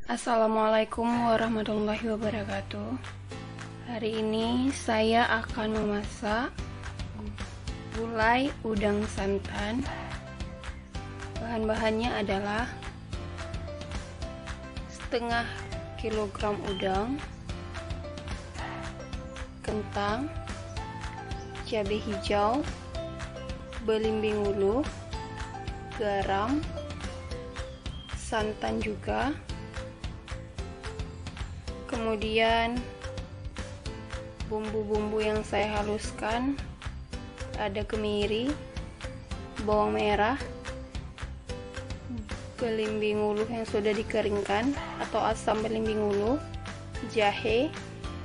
Assalamualaikum warahmatullahi wabarakatuh. Hari ini saya akan memasak gulai udang santan. Bahan-bahannya adalah setengah kilogram udang, kentang, cabai hijau, belimbing ulu, garam, santan juga. Kemudian bumbu-bumbu yang saya haluskan ada kemiri, bawang merah, belimbing ulu yang sudah dikeringkan atau asam belimbing ulu, jahe,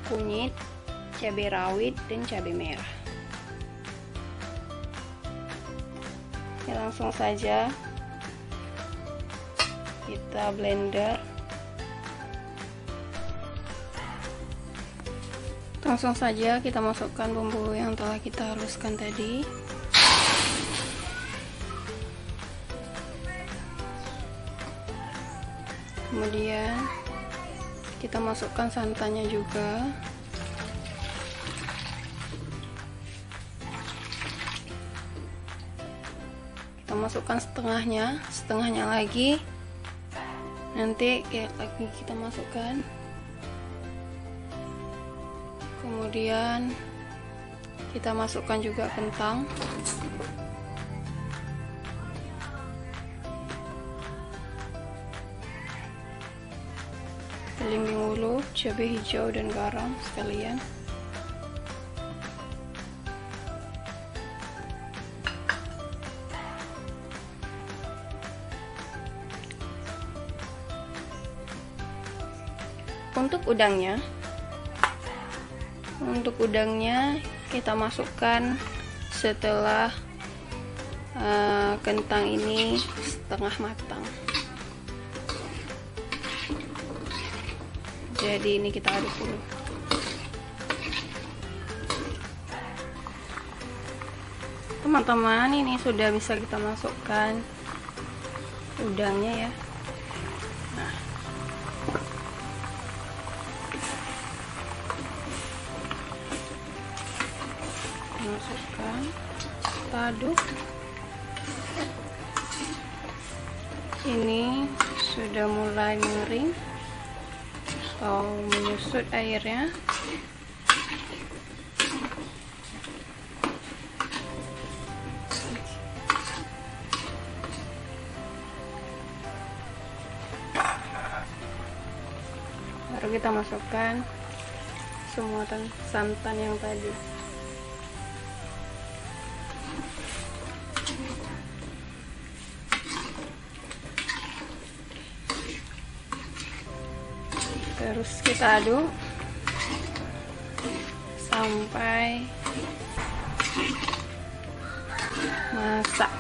kunyit, cabai rawit, dan cabai merah. Ya, langsung saja kita blender. Langsung saja kita masukkan bumbu yang telah kita haluskan tadi. Kemudian kita masukkan santannya juga. Kita masukkan setengahnya lagi. Nanti lagi kita masukkan. Kemudian kita masukkan juga kentang, belimbing ulu, cabai hijau, dan garam sekalian. Untuk udangnya kita masukkan setelah kentang ini setengah matang. Jadi ini kita aduk dulu. Teman-teman, ini sudah bisa kita masukkan udangnya ya. Masukkan, kita aduk. Ini sudah mulai mengering atau menyusut airnya. Baru kita masukkan semua santan yang tadi. Terus kita aduk sampai masak.